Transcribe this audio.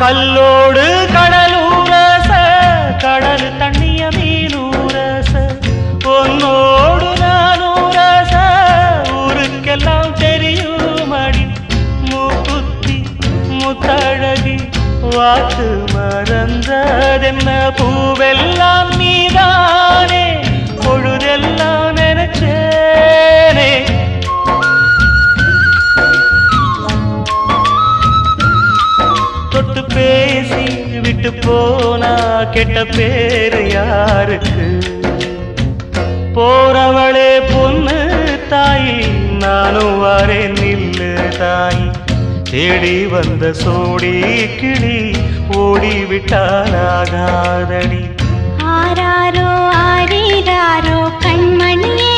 கல்லோடு கடலூரச கடல் தண்ணிய மீனூரச பொன்னோடு நானூரச ஊருக்கெல்லாம் தெரியுமடி மூக்குத்தி முத்தழகி வாக்கு மறந்ததென்ன பூவெல்லாம் நீதானே பொழுதெல்லாம் நினைச்சேனே தொட்டு பேசி விட்டு போனா கெட்ட பேரு யாருக்கு போறவளே பொண்ணு தாயி நானும் வரேன் நில்லு தாயி தேடி வந்த சோடி கிளி ஓடிவிட்டாலாகாதடி ஆராரோ ஆரீராரோ கண்மணியே